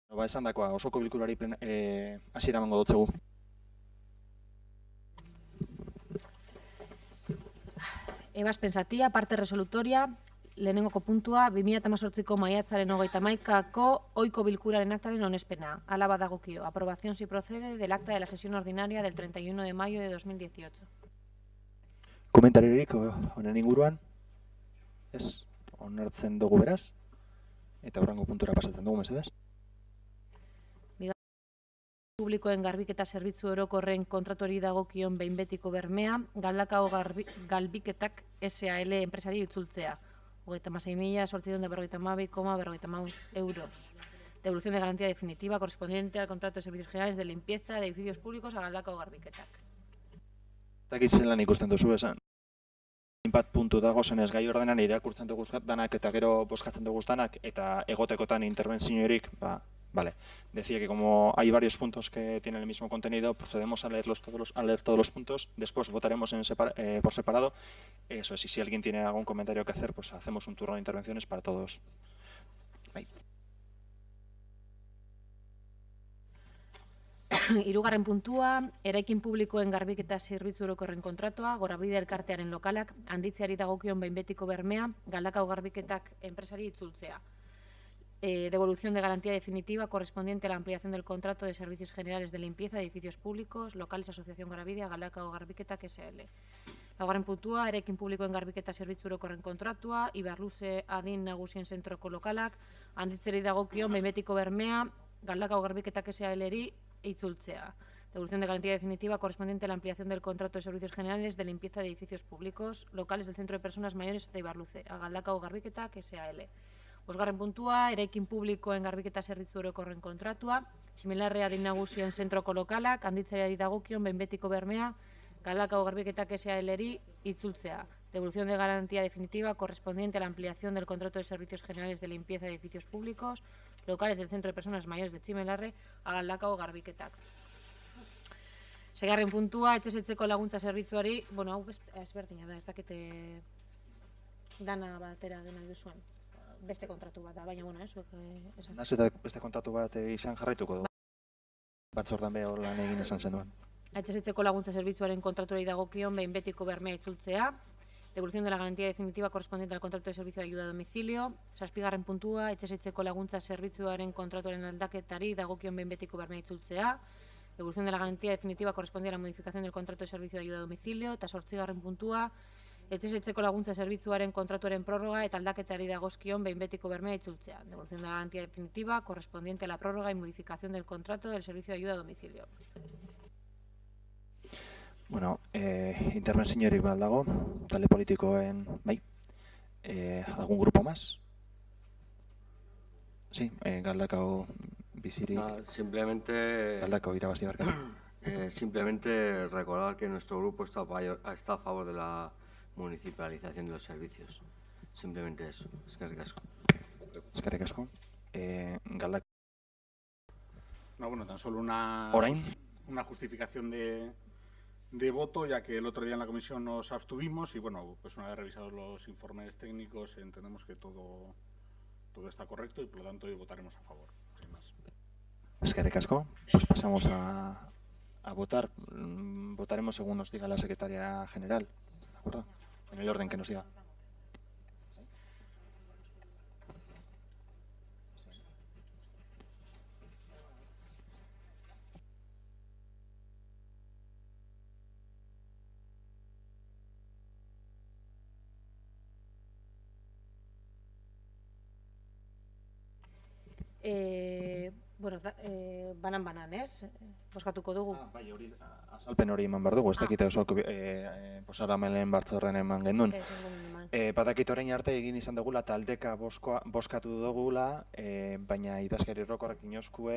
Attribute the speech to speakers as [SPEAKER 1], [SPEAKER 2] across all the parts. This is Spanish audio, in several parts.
[SPEAKER 1] Esan dakoa, osoko bilkurari hasiera emango dotzegu.
[SPEAKER 2] Ebazpen zatia, parte resolutoria, lehenengoko puntua, 2018ko maiatzaren 31ko ohiko bilkuraren aktaren onespena. Hala badagokio, aprobación si procede del acta de la sesión ordinaria del 31 de mayo de 2018.
[SPEAKER 1] Komentaririk honen inguruan? Ez, onartzen dugu beraz? Eta hurrengo puntura pasatzen dugu, mesedez?
[SPEAKER 2] Publikoen garbiketa zerbitzu orokorren kontratuari dagokion behin betiko bermea, Galdakao Garbiketak SAL enpresari itzultzea. 36.842,55 euros. Devolución de garantía definitiva correspondiente al contrato de servicios generales de limpieza de edificios públicos a Galdakao Garbiketak.
[SPEAKER 1] Dakit zelan ikusten duzu esan. Hainbat puntu dago zenez gai ordenan irakurtzen dugu danak eta gero bozkatzen dugu danak eta egotekotan interbentziorik, vale. Decía que como hay varios puntos que tienen el mismo contenido, procedemos a leer todos los puntos, después votaremos por separado. Eso es, y si alguien tiene algún comentario que hacer, pues hacemos un turno de intervenciones para todos. Ahí.
[SPEAKER 2] Hirugarren puntua, eraikin publikoen garbiketa zerbitzu orokorren kontratua, Gorabide elkartearen lokalak, handitzeari dagokion behin betiko bermea, Galdakao Garbiketak enpresari itzultzea. Devolución de garantía definitiva correspondiente a la ampliación del contrato de servicios generales de limpieza de edificios públicos, locales Asociación Gorabide, Galdakao Garbiketak SL. Laugarren puntua, eraikin publikoen garbiketa zerbitzu orokorren kontratua, Ibarluze adin nagusien zentroko lokalak, handitzeri dagokion behin betiko bermea, Galdakao Garbiketak SL-eri itzultzea. Devolución de garantía definitiva correspondiente a la ampliación del contrato de servicios generales de limpieza de edificios públicos, locales del Centro de Personas Mayores de Ibarluze, a Galdakao Garbiketak SL. Bosgarren puntua, eraikin publikoen garbiketa zerbitzu orokorren kontratua, Tximilarre adin nagusien zentroko lokalak, handitzeri dagokion behin betiko bermea, Galdakao Garbiketak SL-eri itzultzea. Devolución de garantía definitiva correspondiente a la ampliación del contrato de servicios generales de limpieza de edificios públicos, locales del Centro de Personas Mayores de Tximelarre, a Galdakao Garbiketak. Seigarren puntua, etxezetzeko laguntza zerbitzuari, hau ezberdina da, ez dakite dana batera dena duzuen. Beste kontratu bat da, baina zuek esan.
[SPEAKER 1] Naz eta beste kontratu bat izan jarraituko dugu. Batzordan behar lan egin esan zenuen.
[SPEAKER 2] Etxezetzeko laguntza zerbitzuaren kontratuari dagokion behin betiko bermea itzultzea. Devolución de la garantía definitiva correspondiente al contrato de servicio de ayuda a domicilio. Zazpigarren puntua, etxezetzeko laguntza zerbitzuaren kontratuaren aldaketari dagokion behin betiko bermea itzultzea. Devolución de la garantía definitiva corresponde a la modificación del contrato de servicio de ayuda a domicilio. Eta 8. puntua, etxezetzeko laguntza zerbitzuaren kontratuaren prórroga eta aldaketari dagozkion behin betiko bermea itzultzea. Devolución de la garantía definitiva correspondiente a la prórroga y modificación del contrato del servicio de ayuda a domicilio.
[SPEAKER 1] Bueno, interbentziorik dago, talde politikoen, bai? ¿Algún grupo más? Sí, Galdakao bizirik.
[SPEAKER 3] Simplemente
[SPEAKER 1] Galdakao irabazi barka.
[SPEAKER 3] Simplemente recordar que nuestro grupo está a favor de la municipalización de los servicios. Simplemente eso. Eskerrik asko.
[SPEAKER 1] Eskerrik asko. Galdakao.
[SPEAKER 4] No, bueno, tan solo una justificación de voto, ya que el otro día en la comisión nos abstuvimos y, bueno, pues una vez revisados los informes técnicos entendemos que todo está correcto y, por lo tanto, hoy votaremos a favor, sin más.
[SPEAKER 1] Eskerrik asko. Pues pasamos a votar. Votaremos según nos diga la secretaria general, ¿de acuerdo? En el orden que nos diga.
[SPEAKER 2] Banan, ez? Boskatuko dugu.
[SPEAKER 1] Bai, hori azalpen hori eman behar dugu, ez dakite oso posaramelen batzorren eman gendun. Badakit orain arte egin izan dugula taldeka boskatu dugula, baina idazkari rokorrak dinosku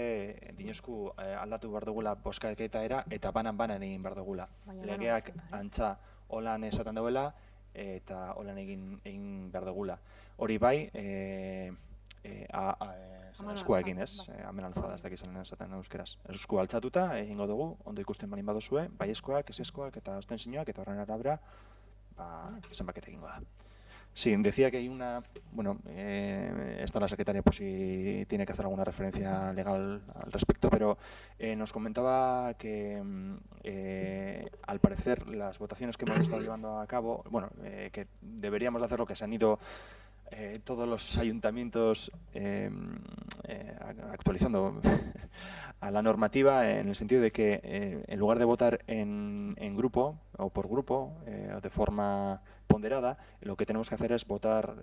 [SPEAKER 1] aldatu behar dugula boskaketa eta banan egin behar dugula. Legeak antza holan esaten duela eta holan egin behar dugula. Hori bai, eskua egin ez, hemen alfada ez dakizan esaten euskeraz. Eskua altzatuta egingo dugu, ondo ikusten balin baduzue, bai eskoak, ez eskoak eta abstentzioak eta horren arabera zenbaketa egingo da. Sí, decía que hay una, bueno, está la secretaria por si tiene que hacer alguna referencia legal al respecto, pero nos comentaba que al parecer las votaciones que hemos estado llevando a cabo, bueno, que deberíamos de hacer lo que se han ido todos los ayuntamientos actualizando a la normativa en el sentido de que en lugar de votar en grupo o por grupo o de forma ponderada, lo que tenemos que hacer es votar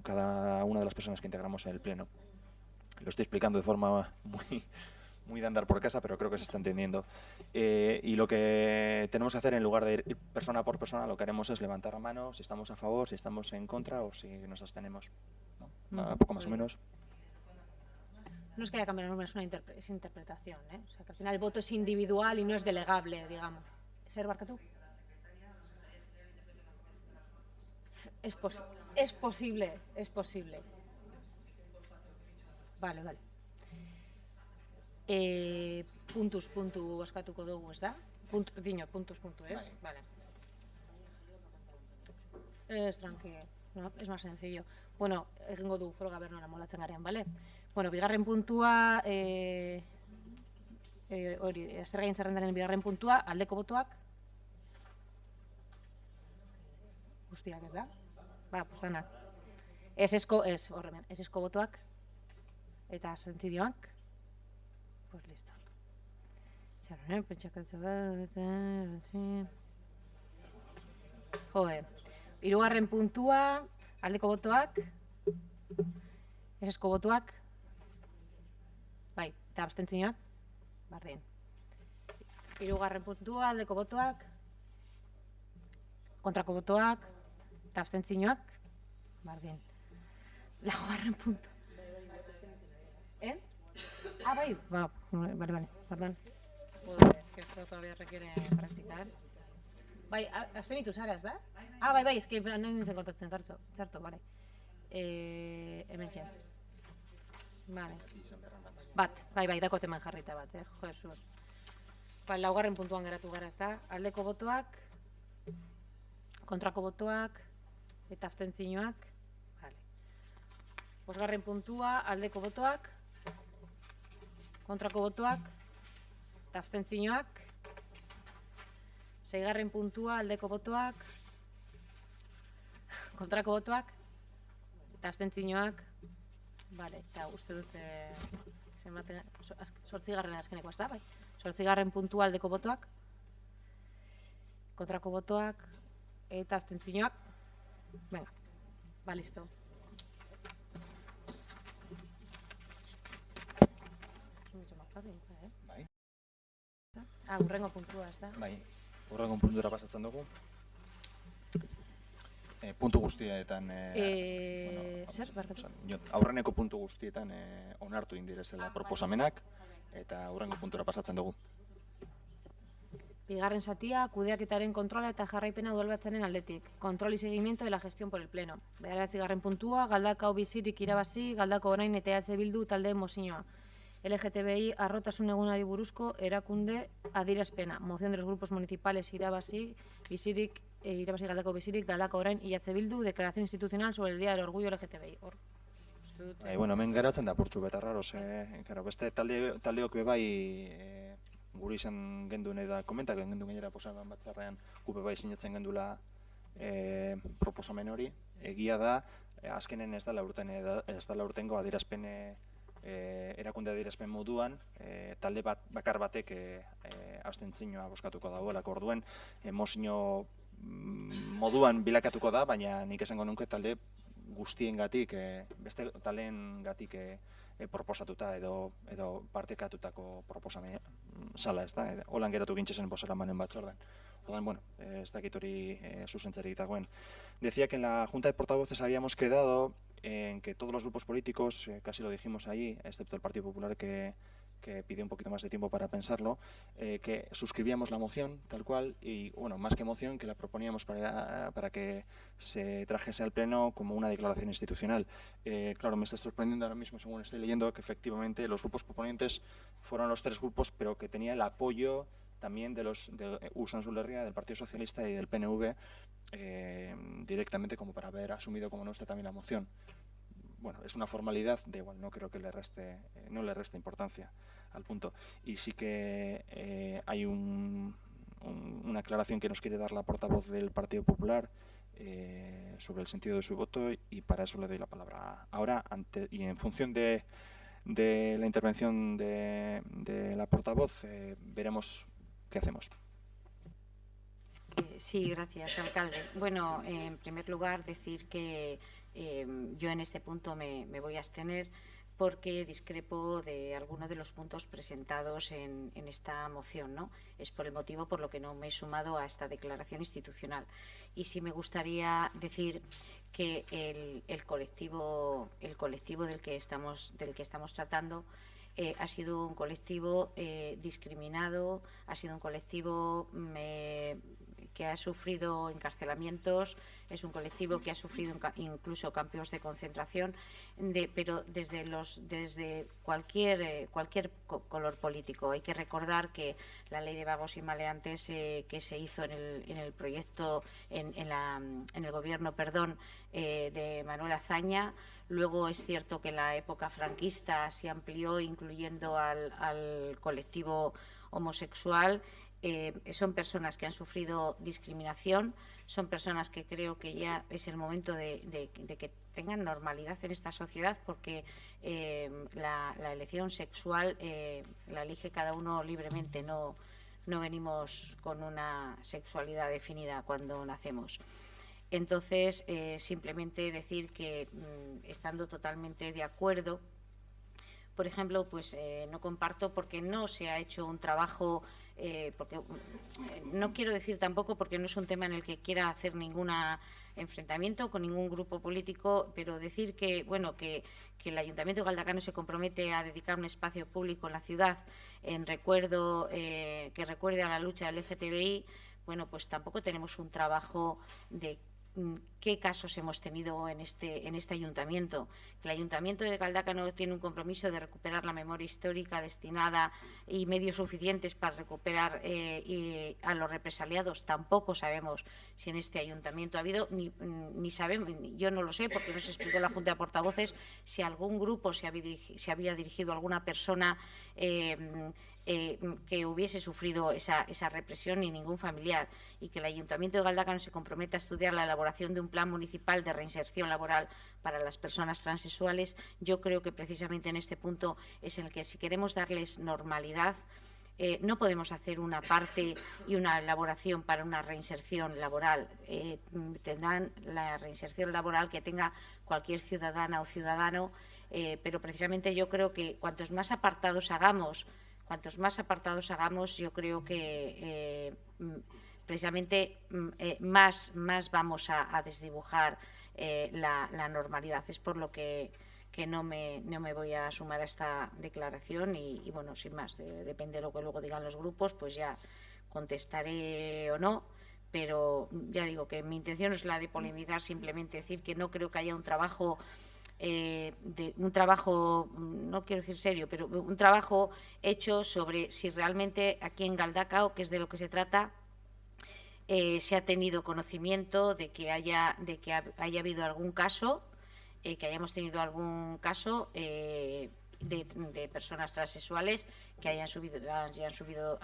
[SPEAKER 1] cada una de las personas que integramos en el pleno. Lo estoy explicando de forma muy de andar por casa, pero creo que se está entendiendo. Y lo que tenemos que hacer, en lugar de ir persona por persona, lo que haremos es levantar la mano si estamos a favor, si estamos en contra o si nos abstenemos. ¿No? Poco más o menos.
[SPEAKER 2] No es que haya cambiado la norma, es una es interpretación, ¿eh? O sea, que al final el voto es individual y no es delegable, digamos. ¿Ser Barkatu? Es posible, es posible. Vale. Puntuz puntu eskatuko dugu, ez da? Puntuz puntu, ez? Vale. Es tranquilo, no, es más sencillo. Bueno, egingo du froga bernola molatzen garean, vale? Bueno, bigarren puntua, hori, zergain zerrendaren bigarren puntua, aldeko botoak. Guztiak, ez da? Ba, pues danak. Esesko botoak. Eta sentzidioak. Pues listo. Txarren, pentsakatza bat, Jode. Hirugarren puntua, aldeko botoak. Esesko botoak. Bai, eta abstentzioak. Bardin. Hirugarren puntua, aldeko botoak. Kontrako botoak. Eta abstentzioak. Bardin. Laugarren puntua. Ah, bai. Vale, perdón. Joder, es que esto todavía requiere practicar. Bai, abstenitu zara, ez da? Ah, bai, es que nahi nintzen kontatzen, txarto, vale. Hemen txen. Vale. Bat, bai, dako teman jarrita bat, Jesus. Bai, laugarren puntuan geratu gara, ez da? Aldeko botoak, kontrako botoak, eta abstentzioak. Vale. Bosgarren puntua, aldeko botoak, kontrako botoak, eta abstentzioak. Seigarren puntua, aldeko botoak, kontrako botoak, eta abstentzioak. Vale, eta uste dut sortzigarren azkeneko, ez da, bai? Sortzigarren puntua, aldeko botoak, kontrako botoak, eta abstentzioak. Venga, ba, listo.
[SPEAKER 1] Bai.
[SPEAKER 2] Hurrengo puntua, ez da?
[SPEAKER 1] Bai, hurrengo puntura pasatzen dugu. Puntu guztietan...
[SPEAKER 2] Zer, Barkatu?
[SPEAKER 1] Aurreneko puntu guztietan onartu indirezela proposamenak, eta hurrengo puntura pasatzen dugu.
[SPEAKER 2] Bigarren satia, kudeaketaren kontrola eta jarraipena udalbatzaren aldetik. Kontrol y seguimiento de la gestión por el pleno. Bederatzigarren puntua, Galdakao bizirik irabazi, Galdako orain eta EH Bildu taldeen mozioa. LGTBI arrotasun egunari buruzko erakunde adierazpena. Moción de los grupos municipales irabazi, bizirik, irabazi Galdako bizirik, Galdako orain EH Bildu, declaración institucional sobre el Día del Orgullo LGTBI.
[SPEAKER 1] Bueno, hemen geratzen da purtsu beta raros, beste taldeok bebai guri izan genduen eta komentak genduen gainera posamen batzarrean gupe bai sinatzen gendula proposamen hori. Egia da, azkenen ez dela urtengo adierazpen erakunde adierazpen moduan, talde bakar batek abstentzioa bozkatuko dagoelako orduen, mozio moduan bilakatuko da, baina nik esango nuke talde guztiengatik, beste taleengatik proposatuta edo partekatutako proposamen sala, ez da? Holan geratu gintxesen bozeramanen batzordan. Ordan, bueno, ez dakit hori zuzentzerik dagoen. Decía que en la Junta de Portavoces habíamos quedado en que todos los grupos políticos, casi lo dijimos ahí, excepto el Partido Popular que pidió un poquito más de tiempo para pensarlo, que suscribíamos la moción tal cual y, bueno, más que moción, que la proponíamos para que se trajese al Pleno como una declaración institucional. Claro, me está sorprendiendo ahora mismo, según estoy leyendo, que efectivamente los grupos proponentes fueron los tres grupos, pero que tenía el apoyo también de Usan Zulerria, del Partido Socialista y del PNV, directamente como para haber asumido como nuestra también la moción. Bueno, es una formalidad, da igual, no creo que no le reste importancia al punto. Y sí que hay una aclaración que nos quiere dar la portavoz del Partido Popular sobre el sentido de su voto, y para eso le doy la palabra ahora. Y en función de la intervención de la portavoz, veremos qué hacemos.
[SPEAKER 5] Sí, gracias, alcalde. Bueno, en primer lugar, decir que yo en este punto me voy a abstener porque discrepo de algunos de los puntos presentados en esta moción, ¿no? Es por el motivo por lo que no me he sumado a esta declaración institucional. Y sí me gustaría decir que el colectivo del que estamos tratando ha sido un colectivo discriminado, ha sido un colectivo que ha sufrido encarcelamientos, es un colectivo que ha sufrido incluso campos de concentración, pero desde cualquier color político. Hay que recordar que la ley de vagos y maleantes que se hizo en el proyecto, en el gobierno, de Manuel Azaña. Luego es cierto que en la época franquista se amplió incluyendo al colectivo homosexual. Son personas que han sufrido discriminación, son personas que creo que ya es el momento de que tengan normalidad en esta sociedad, porque la elección sexual la elige cada uno libremente, no venimos con una sexualidad definida cuando nacemos. Entonces, simplemente decir que estando totalmente de acuerdo, por ejemplo, pues no comparto porque no se ha hecho un trabajo, porque no quiero decir tampoco porque no es un tema en el que quiera hacer ningún enfrentamiento con ningún grupo político, pero decir que, bueno, que el Ayuntamiento de Galdacano se compromete a dedicar un espacio público en la ciudad en recuerdo, que recuerde a la lucha del LGTBI, bueno, pues tampoco tenemos un trabajo de qué casos hemos tenido en este ayuntamiento. El Ayuntamiento de Galdacano tiene un compromiso de recuperar la memoria histórica destinada y medios suficientes para recuperar a los represaliados. Tampoco sabemos si en este ayuntamiento ha habido, ni sabemos, yo no lo sé porque no se explicó en la Junta de Portavoces, si algún grupo se había dirigido a alguna persona que hubiese sufrido esa represión, ni ningún familiar, y que el Ayuntamiento de Galdacano se comprometa a estudiar la elaboración de un plan municipal de reinserción laboral para las personas transexuales. Yo creo que precisamente en este punto es en el que, si queremos darles normalidad, no podemos hacer una parte y una elaboración para una reinserción laboral. Tendrán la reinserción laboral que tenga cualquier ciudadana o ciudadano, pero precisamente yo creo que cuantos más apartados hagamos, yo creo que precisamente más vamos a desdibujar la normalidad. Es por lo que no me voy a sumar a esta declaración y bueno, sin más, depende de lo que luego digan los grupos, pues ya contestaré o no. Pero ya digo que mi intención es la de polemizar, simplemente decir que no creo que haya un trabajo, no quiero decir serio, pero un trabajo hecho sobre si realmente aquí en Galdacao, que es de lo que se trata, se ha tenido conocimiento de que haya habido algún caso, que hayamos tenido algún caso de personas transexuales que hayan sufrido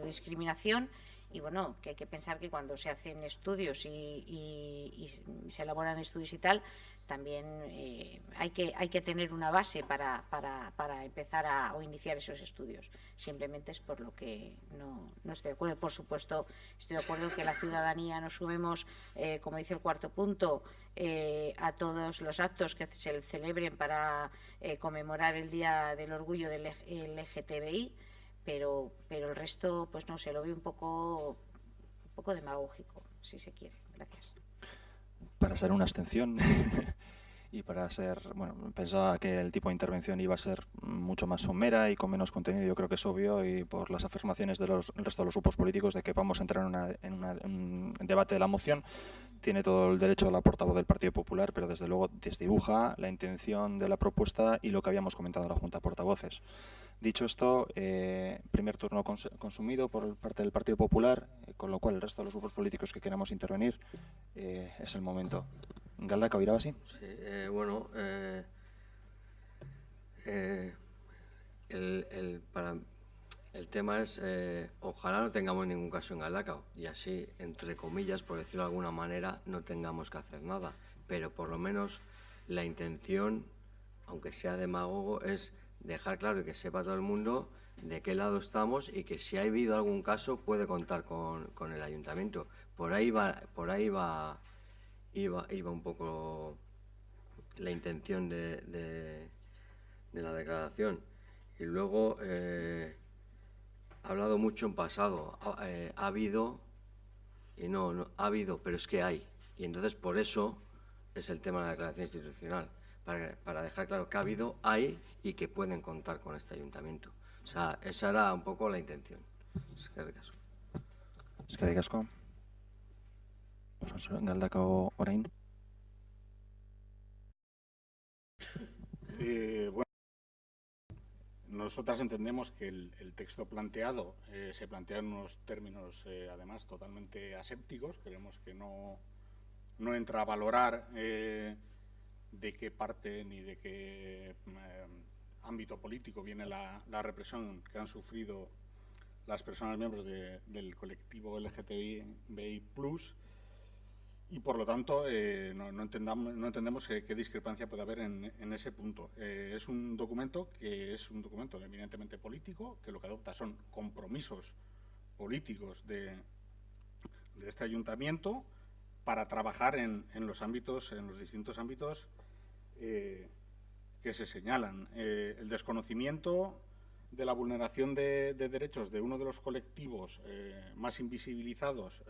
[SPEAKER 5] discriminación. Y bueno, que hay que pensar que cuando se hacen estudios y se elaboran estudios y tal, también hay que tener una base para empezar o iniciar esos estudios. Simplemente es por lo que no estoy de acuerdo. Por supuesto, estoy de acuerdo que la ciudadanía nos sumemos, como dice el cuarto punto, a todos los actos que se celebren para conmemorar el Día del Orgullo del LGTBI, pero el resto, pues no sé, lo veo un poco demagógico, si se quiere. Gracias.
[SPEAKER 1] Para ser una abstención y para ser, bueno, pensaba que el tipo de intervención iba a ser mucho más somera y con menos contenido. Yo creo que es obvio, y por las afirmaciones del resto de los grupos políticos, de que vamos a entrar en un debate de la moción. Tiene todo el derecho la portavoz del Partido Popular, pero desde luego desdibuja la intención de la propuesta y lo que habíamos comentado en la Junta de Portavoces. Dicho esto, primer turno consumido por parte del Partido Popular, con lo cual el resto de los grupos políticos que queramos intervenir es el momento. Galdakao Irabazi.
[SPEAKER 3] Sí, bueno, el tema es, ojalá no tengamos ningún caso en Galdakao y así, entre comillas, por decirlo de alguna manera, no tengamos que hacer nada. Pero por lo menos la intención, aunque sea demagogo, es dejar claro y que sepa todo el mundo de qué lado estamos y que si ha habido algún caso puede contar con el ayuntamiento. Por ahí iba un poco la intención de la declaración. Y luego ha hablado mucho en pasado. Ha habido y no ha habido, pero es que hay. Y entonces por eso es el tema de la declaración institucional. Para dejar claro que ha habido, hay y que pueden contar con este ayuntamiento. O sea, esa era un poco la intención. Eskerrik asko.
[SPEAKER 1] Eskerrik asko. Galdakao orain.
[SPEAKER 4] Bueno, nosotras entendemos que el texto planteado se plantea en unos términos, además, totalmente asépticos. Creemos que no entra a valorar de qué parte ni de qué ámbito político viene la represión que han sufrido las personas miembros del colectivo LGTBI+, y por lo tanto no entendemos qué discrepancia puede haber en ese punto. Es un documento que es un documento eminentemente político, que lo que adopta son compromisos políticos de este ayuntamiento para trabajar en los distintos ámbitos que se señalan. El desconocimiento de la vulneración de derechos de uno de los colectivos más invisibilizados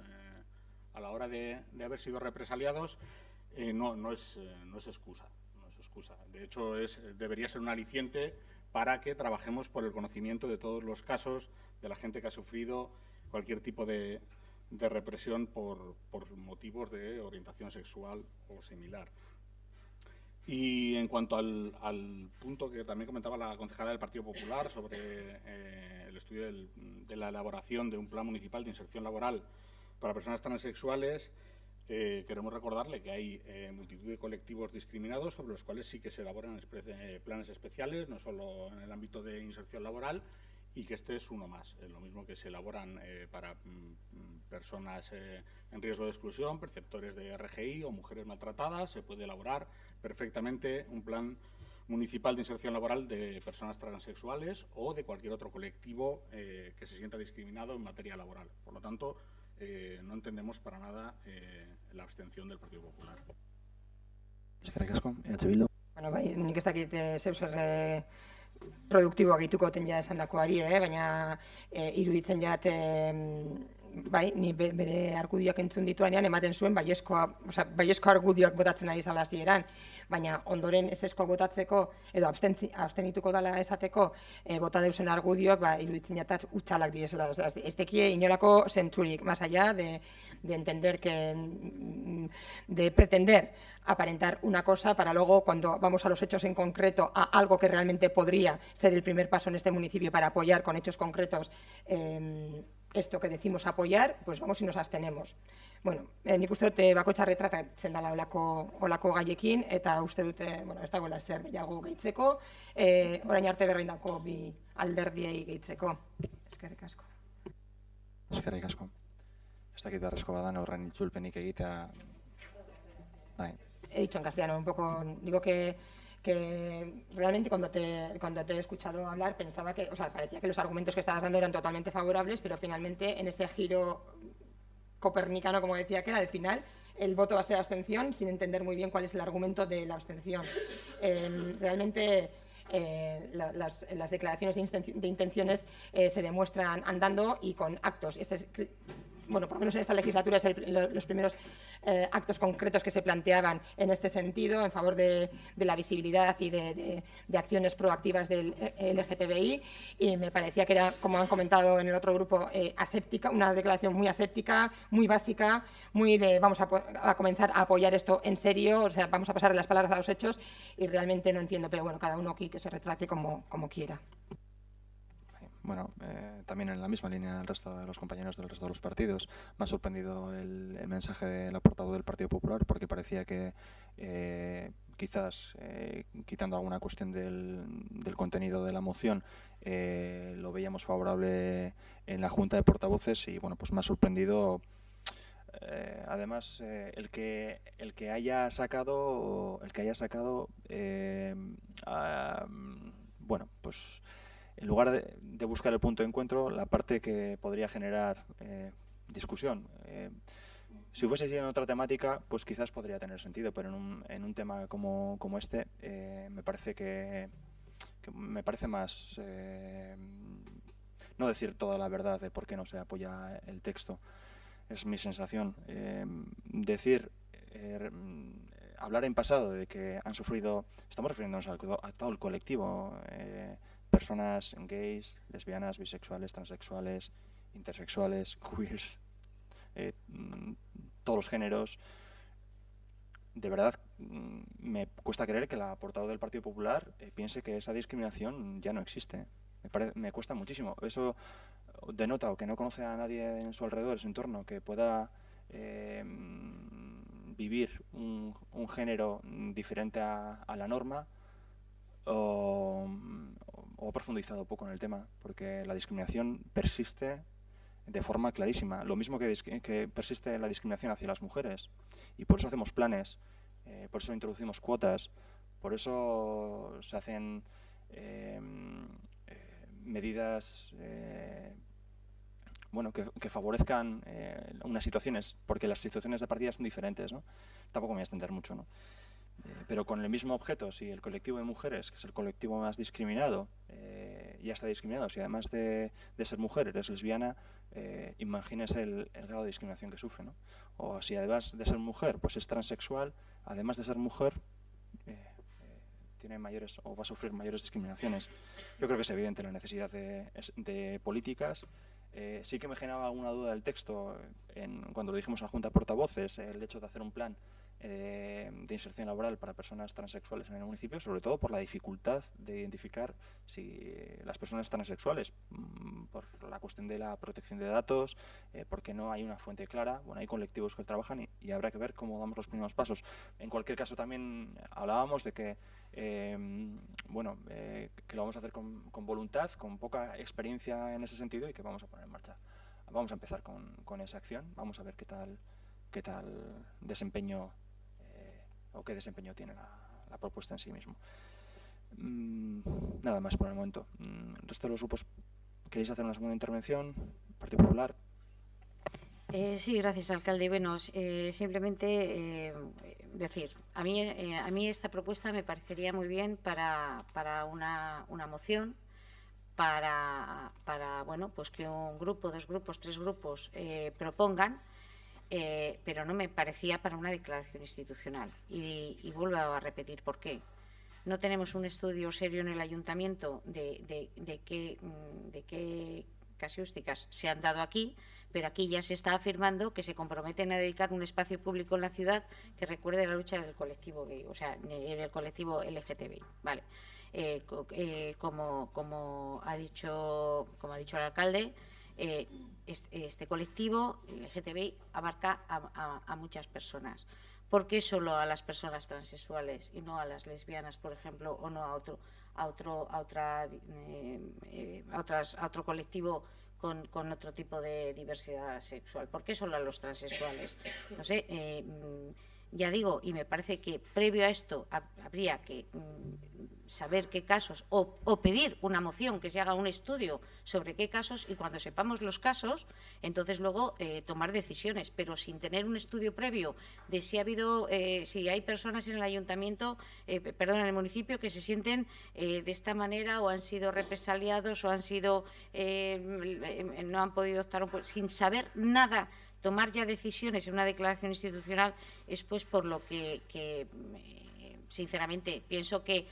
[SPEAKER 4] a la hora de haber sido represaliados no es excusa. De hecho, debería ser un aliciente para que trabajemos por el conocimiento de todos los casos de la gente que ha sufrido cualquier tipo de represión por motivos de orientación sexual o similar. Y en cuanto al punto que también comentaba la concejala del Partido Popular sobre el estudio de la elaboración de un plan municipal de inserción laboral para personas transexuales, queremos recordarle que hay multitud de colectivos discriminados sobre los cuales sí que se elaboran planes especiales, no solo en el ámbito de inserción laboral, y que este es uno más. Lo mismo que se elaboran para personas en riesgo de exclusión, perceptores de RGI o mujeres maltratadas, se puede elaborar perfectamente un plan municipal de inserción laboral de personas transexuales o de cualquier otro colectivo que se sienta discriminado en materia laboral. Por lo tanto, no entendemos para nada la abstención del Partido Popular.
[SPEAKER 1] Eskerrik asko, Bildu.
[SPEAKER 6] Bueno, bai, nik ez dakit zer produktiboa gehituko ten ja esandakoari, baina iruditzen jat bai, ni bere argudioak entzun dituanean ematen zuen baiezko argudioak botatzen ari zala hasieran, baina ondoren ezezkoa botatzeko edo abstenituko dela esateko bota deusen argudioak iruditzen jat utxalak direzela. Ez tekie inolako zentzurik, más allá de entender que de pretender aparentar una cosa para luego, cuando vamos a los hechos en concreto, a algo que realmente podría ser el primer paso en este municipio para apoyar con hechos concretos esto que decimos apoyar, pues vamos y nos abstenemos. Bueno, nik uste dut bakoitza retratatzen dela olako gaiekin, eta uste dute, bueno, ez dagoela zer gehiago gehitzeko, orain arte berreindako bi alderdiei gehitzeko. Eskerrik asko.
[SPEAKER 1] Eskerrik asko. Ez dakit beharrezko badan horren itzulpenik egitea. Bai.
[SPEAKER 6] He dicho en castellano un poco, digo que realmente cuando te he escuchado hablar pensaba que, o sea, parecía que los argumentos que estabas dando eran totalmente favorables, pero finalmente en ese giro copernicano, como decía que era, al final el voto va a ser abstención sin entender muy bien cuál es el argumento de la abstención. Realmente las declaraciones de intenciones se demuestran andando y con actos. Bueno, por lo menos en esta legislatura es los primeros actos concretos que se planteaban en este sentido, en favor de la visibilidad y de acciones proactivas del LGTBI, y me parecía que era, como han comentado en el otro grupo, aséptica, una declaración muy aséptica, muy básica, muy de vamos a comenzar a apoyar esto en serio, o sea, vamos a pasar de las palabras a los hechos, y realmente no entiendo, pero bueno, cada uno aquí que se retrate como quiera.
[SPEAKER 1] bueno, también en la misma línea del resto de los compañeros del resto de los partidos. Me ha sorprendido el mensaje de la portavoz del Partido Popular, porque parecía que quizás, quitando alguna cuestión del contenido de la moción, lo veíamos favorable en la Junta de Portavoces y, bueno, pues me ha sorprendido. Además, el que haya sacado bueno, pues en lugar de buscar el punto de encuentro, la parte que podría generar discusión. Si hubiese sido en otra temática, pues quizás podría tener sentido, pero en un tema como este, me parece que me parece más no decir toda la verdad de por qué no se apoya el texto. Es mi sensación. Hablar en pasado de que han sufrido, estamos refiriéndonos a todo el colectivo, personas gays, lesbianas, bisexuales, transexuales, intersexuales, queers, todos los géneros. De verdad, me cuesta creer que la portavoz del Partido Popular piense que esa discriminación ya no existe. Me cuesta muchísimo. Eso denota o que no conoce a nadie en su alrededor, en su entorno, que pueda vivir un género diferente a la norma, o ha profundizado poco en el tema, porque la discriminación persiste de forma clarísima. Lo mismo que persiste la discriminación hacia las mujeres. Y por eso hacemos planes, por eso introducimos cuotas, por eso se hacen medidas bueno, que favorezcan unas situaciones, porque las situaciones de partida son diferentes, ¿no? Tampoco me voy a extender mucho, ¿no? Pero con el mismo objeto, si el colectivo de mujeres, que es el colectivo más discriminado, ya está discriminado, si además de ser mujer eres lesbiana, imagínese el grado de discriminación que sufre, ¿no? O si además de ser mujer, pues es transexual, además de ser mujer, tiene mayores o va a sufrir mayores discriminaciones. Yo creo que es evidente la necesidad de políticas. Sí que me generaba alguna duda del texto cuando lo dijimos en la Junta de Portavoces, el hecho de hacer un plan de inserción laboral para personas transexuales en el municipio, sobre todo por la dificultad de identificar si las personas transexuales, por la cuestión de la protección de datos, porque no hay una fuente clara. Bueno, hay colectivos que trabajan y habrá que ver cómo damos los primeros pasos. En cualquier caso, también hablábamos de que que lo vamos a hacer con voluntad, con poca experiencia en ese sentido, y que vamos a poner en marcha. Vamos a empezar con esa acción, vamos a ver qué tal desempeño o qué desempeño tiene la propuesta en sí mismo. Nada más por el momento. El resto de los grupos, ¿queréis hacer una segunda intervención? Partido Popular.
[SPEAKER 5] Sí, gracias, alcalde. Bueno, simplemente decir, a mí esta propuesta me parecería muy bien para una moción, para bueno, pues que un grupo, 2 grupos, 3 grupos propongan, pero no me parecía para una declaración institucional. Y vuelvo a repetir por qué. No tenemos un estudio serio en el ayuntamiento de qué casuísticas se han dado aquí, pero aquí ya se está afirmando que se comprometen a dedicar un espacio público en la ciudad que recuerde la lucha del colectivo gay, o sea, del colectivo LGTBI, ¿vale? Como ha dicho el alcalde, este colectivo LGTBI abarca a muchas personas. ¿Por qué solo a las personas transexuales y no a las lesbianas, por ejemplo, o no a otro colectivo con otro tipo de diversidad sexual? ¿Por qué solo a los transexuales? No sé, ya digo, y me parece que previo a esto habría que saber qué casos, o pedir una moción que se haga un estudio sobre qué casos, y cuando sepamos los casos, entonces luego tomar decisiones, pero sin tener un estudio previo de si ha habido, si hay personas en el ayuntamiento, en el municipio, que se sienten de esta manera, o han sido represaliados, o han sido no han podido optar, sin saber nada. Tomar ya decisiones en una declaración institucional es pues por lo que sinceramente pienso que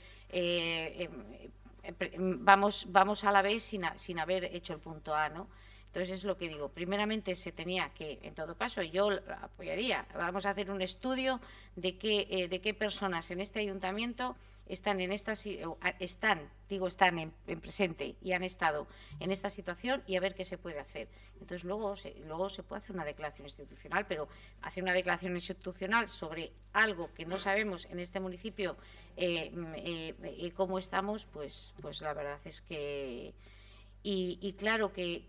[SPEAKER 5] vamos a la vez sin haber hecho el punto A, ¿no? Entonces es lo que digo, primeramente se tenía que, en todo caso yo apoyaría, vamos a hacer un estudio de qué personas en este ayuntamiento están en presente y han estado en esta situación y a ver qué se puede hacer. Entonces luego se puede hacer una declaración institucional, pero hacer una declaración institucional sobre algo que no sabemos en este municipio cómo estamos, pues la verdad es que... Y claro que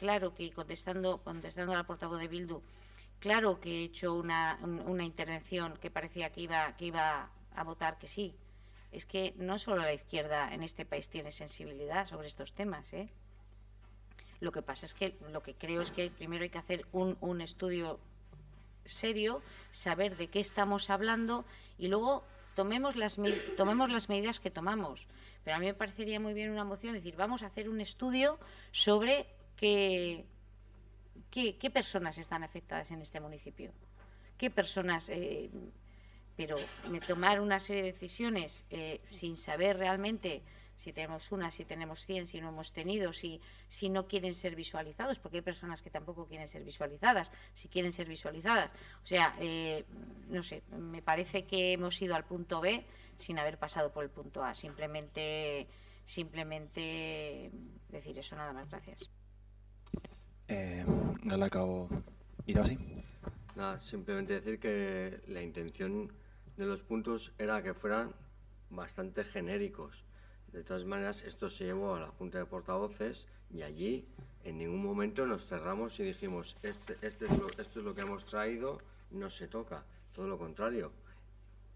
[SPEAKER 5] contestando a la portavoz de Bildu, claro que he hecho una intervención que parecía que iba a votar que sí. Es que no solo la izquierda en este país tiene sensibilidad sobre estos temas, ¿eh? Lo que pasa es que lo que creo es que primero hay que hacer un estudio serio, saber de qué estamos hablando y luego tomemos las medidas que tomamos. Pero a mí me parecería muy bien una moción, decir, vamos a hacer un estudio sobre qué personas están afectadas en este municipio, qué personas... pero tomar una serie de decisiones sin saber realmente si tenemos una, si tenemos 100, si no hemos tenido, si no quieren ser visualizados, porque hay personas que tampoco quieren ser visualizadas, si quieren ser visualizadas. O sea, no sé, me parece que hemos ido al punto B sin haber pasado por el punto A. Simplemente decir eso, nada más. Gracias.
[SPEAKER 1] Galdakao irabazi.
[SPEAKER 3] Nada, simplemente decir que la intención de los puntos era que fueran bastante genéricos. De todas maneras, esto se llevó a la Junta de Portavoces y allí en ningún momento nos cerramos y dijimos esto es lo que hemos traído, no se toca. Todo lo contrario.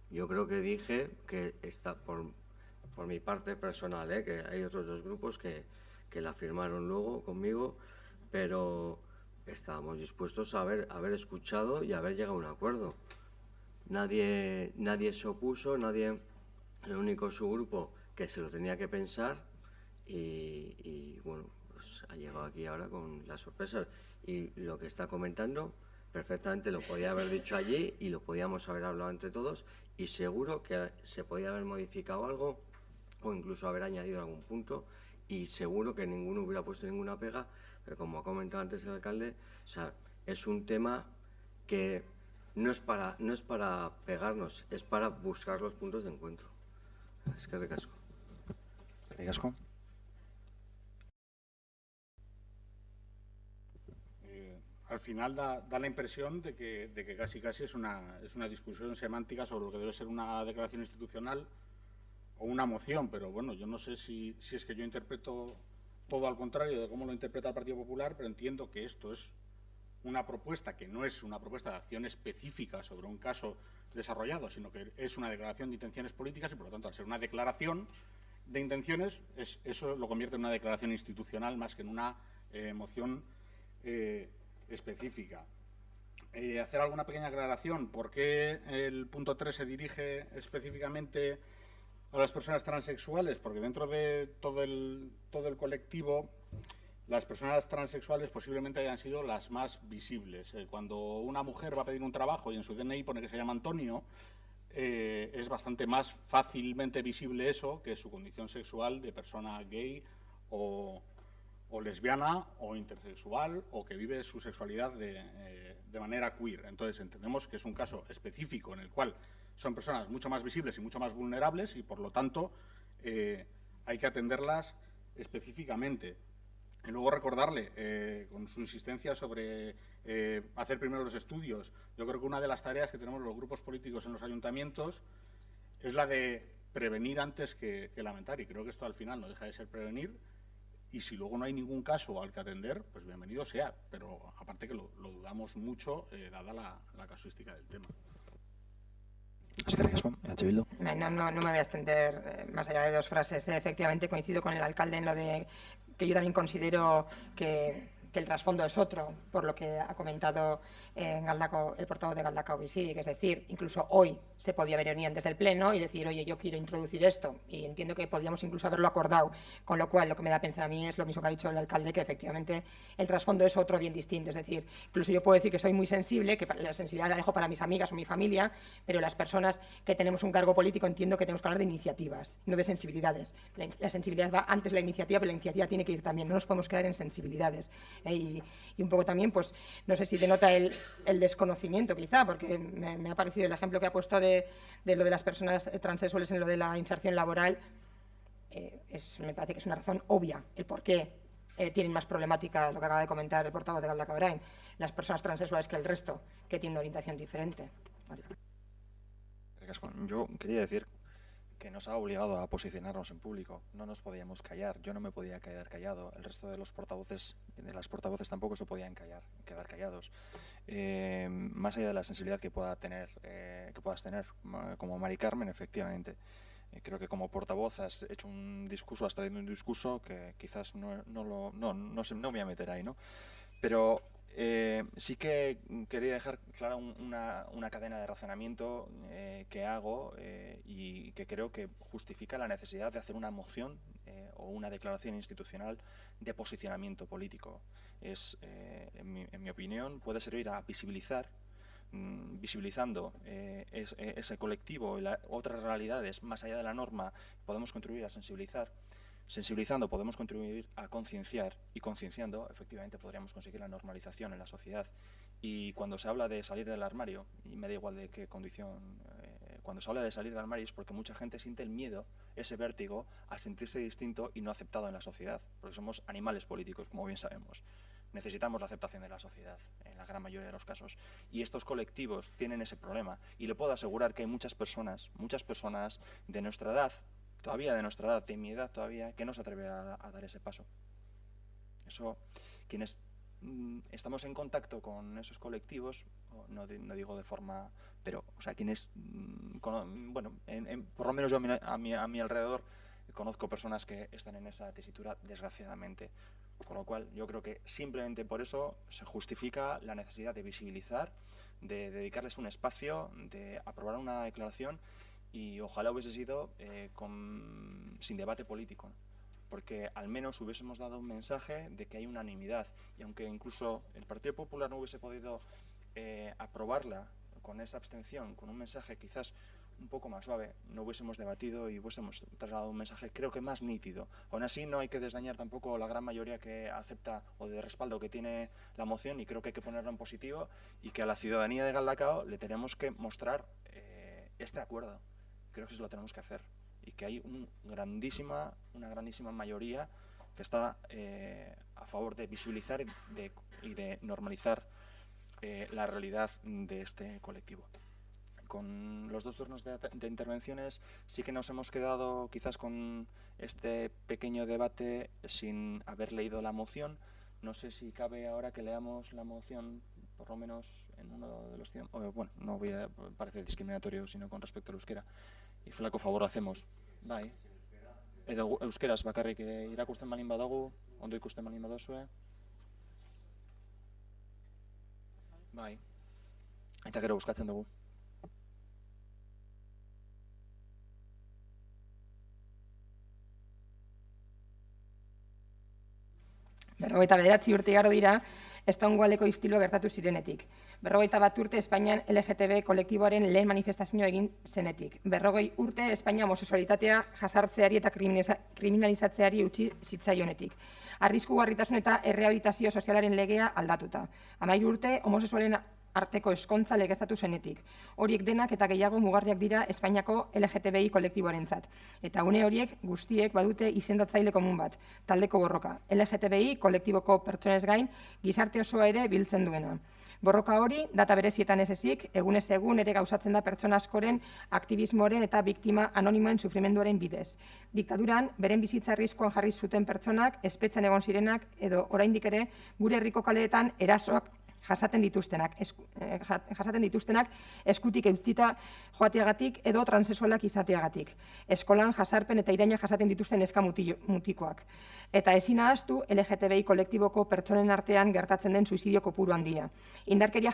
[SPEAKER 3] Yo creo que dije que está por mi parte personal, que hay otros dos grupos que la firmaron luego conmigo, pero estábamos dispuestos a haber escuchado y haber llegado a un acuerdo. Nadie se opuso, el único subgrupo que se lo tenía que pensar y bueno, pues ha llegado aquí ahora con la sorpresa. Y lo que está comentando perfectamente lo podía haber dicho allí y lo podíamos haber hablado entre todos y seguro que se podía haber modificado algo o incluso haber añadido algún punto y seguro que ninguno hubiera puesto ninguna pega, pero como ha comentado antes el alcalde, o sea, es un tema que no es para pegarnos, es para buscar los puntos de encuentro. Es que ricasco.
[SPEAKER 1] Ricasco.
[SPEAKER 4] Al final da la impresión de que casi es una discusión semántica sobre lo que debe ser una declaración institucional o una moción, pero bueno, yo no sé si es que yo interpreto todo al contrario de cómo lo interpreta el Partido Popular, pero entiendo que esto es una propuesta que no es una propuesta de acción específica sobre un caso desarrollado, sino que es una declaración de intenciones políticas y, por lo tanto, al ser una declaración de intenciones, eso lo convierte en una declaración institucional más que en una moción específica. Hacer alguna pequeña aclaración. ¿Por qué el punto 3 se dirige específicamente a las personas transexuales? Porque dentro de todo el colectivo, las personas transexuales posiblemente hayan sido las más visibles. Cuando una mujer va a pedir un trabajo y en su DNI pone que se llama Antonio, es bastante más fácilmente visible eso que su condición sexual de persona gay o lesbiana o intersexual o que vive su sexualidad de manera queer. Entonces entendemos que es un caso específico en el cual son personas mucho más visibles y mucho más vulnerables y por lo tanto hay que atenderlas específicamente. Y luego recordarle, con su insistencia sobre hacer primero los estudios, yo creo que una de las tareas que tenemos los grupos políticos en los ayuntamientos es la de prevenir antes que lamentar, y creo que esto al final no deja de ser prevenir, y si luego no hay ningún caso al que atender, pues bienvenido sea, pero aparte que lo dudamos mucho, dada la casuística del tema.
[SPEAKER 1] Es que ricasco, Bildu.
[SPEAKER 6] No me voy a extender más allá de dos frases. Efectivamente coincido con el alcalde en lo de que yo también considero que el trasfondo es otro, por lo que ha comentado el portavoz de Galdakao Bizirik. Es decir, incluso hoy se podía venir antes del Pleno y decir, oye, yo quiero introducir esto. Y entiendo que podríamos incluso haberlo acordado, con lo cual lo que me da a pensar a mí es lo mismo que ha dicho el alcalde, que efectivamente el trasfondo es otro bien distinto. Es decir, incluso yo puedo decir que soy muy sensible, que la sensibilidad la dejo para mis amigas o mi familia, pero las personas que tenemos un cargo político entiendo que tenemos que hablar de iniciativas, no de sensibilidades. La sensibilidad va antes de la iniciativa, pero la iniciativa tiene que ir también. No nos podemos quedar en sensibilidades. Y un poco también, pues, no sé si denota el desconocimiento quizá, porque me ha parecido el ejemplo que ha puesto de lo de las personas transexuales en lo de la inserción laboral, me parece que es una razón obvia el por qué tienen más problemática, lo que acaba de comentar el portavoz de Galdakao Orain, las personas transexuales que el resto, que tienen una orientación diferente. Vale.
[SPEAKER 1] Yo quería decir que nos ha obligado a posicionarnos en público. No nos podíamos callar. Yo no me podía quedar callado. El resto de los portavoces, de las portavoces tampoco se podían quedar callados. Más allá de la sensibilidad que puedas tener como Mari Carmen, efectivamente. Creo que como portavoz has hecho un discurso, has traído un discurso que quizás no me voy a meter ahí, ¿no? Pero sí que quería dejar clara una cadena de razonamiento que hago y que creo que justifica la necesidad de hacer una moción o una declaración institucional de posicionamiento político. En mi opinión, puede servir a visibilizando ese colectivo y otras realidades más allá de la norma, podemos contribuir a sensibilizar. Sensibilizando podemos contribuir a concienciar y concienciando efectivamente podríamos conseguir la normalización en la sociedad. Y cuando se habla de salir del armario, y me da igual de qué condición, cuando se habla de salir del armario es porque mucha gente siente el miedo, ese vértigo, a sentirse distinto y no aceptado en la sociedad, porque somos animales políticos, como bien sabemos. Necesitamos la aceptación de la sociedad, en la gran mayoría de los casos. Y estos colectivos tienen ese problema. Y le puedo asegurar que hay muchas personas de nuestra edad, todavía de nuestra edad, de mi edad todavía, que no se atreve a dar ese paso. Eso, quienes estamos en contacto con esos colectivos, no digo de forma, pero, o sea, quienes, bueno, por lo menos yo a mi alrededor conozco personas que están en esa tesitura, desgraciadamente. Con lo cual, yo creo que simplemente por eso se justifica la necesidad de visibilizar, de dedicarles un espacio, de aprobar una declaración y ojalá hubiese sido sin debate político, ¿no? Porque al menos hubiésemos dado un mensaje de que hay unanimidad y aunque incluso el Partido Popular no hubiese podido aprobarla con esa abstención, con un mensaje quizás un poco más suave, no hubiésemos debatido y hubiésemos trasladado un mensaje creo que más nítido. Aún así no hay que desdañar tampoco la gran mayoría que acepta o de respaldo que tiene la moción y creo que hay que ponerlo en positivo y que a la ciudadanía de Galdakao le tenemos que mostrar este acuerdo. Creo que eso lo tenemos que hacer y que hay una grandísima mayoría que está a favor de visibilizar y de normalizar la realidad de este colectivo. Con los dos turnos de intervenciones sí que nos hemos quedado quizás con este pequeño debate sin haber leído la moción. No sé si cabe ahora que leamos la moción, por lo menos en uno de los tiempos. Bueno, no voy a parecer discriminatorio, sino con respecto al euskera. Y flaco favor hacemos. Bai. Edo euskeraz bakarrik irakurtzen balin badago, ondo ikusten balin badozue. Bai. Eta gero buskatzen dugu.
[SPEAKER 6] Berrogeita bederatzi urte igaro dira, Stonewalleko istilua gertatu zirenetik. 51 urte Espainian LGTB kolektiboaren lehen manifestazioa egin zenetik. 40 urte Espainia homosexualitatea jasartzeari eta kriminalizatzeari utzi zitzaionetik. Arriskugarritasun eta errehabilitazio sozialaren legea aldatuta. 13 urte homosexualen arteko eskontza legeztatu zenetik. Horiek denak eta gehiago mugarriak dira Espainiako LGTBI kolektiboarentzat. Eta une horiek guztiek badute izendatzaile komun bat, taldeko borroka. LGTBI kolektiboko pertsonez gain gizarte osoa ere biltzen duena. Borroka hori, data berezietan ez ezik, egunez egun ere gauzatzen da pertsona askoren aktivismoaren eta biktima anonimoen sufrimenduaren bidez. Diktaduran, beren bizitza arriskuan jarri zuten pertsonak, espetxan egon zirenak, edo oraindik ere gure herriko kaleetan erasoak jasaten dituztenak eskutik eutzita joateagatik edo transexualak izateagatik. Eskolan jasarpen eta iraina jasaten dituzten neska mutikoak. Eta ezin ahaztu LGTBI kolektiboko pertsonen artean gertatzen den suizidio kopuru handia. Indarkeria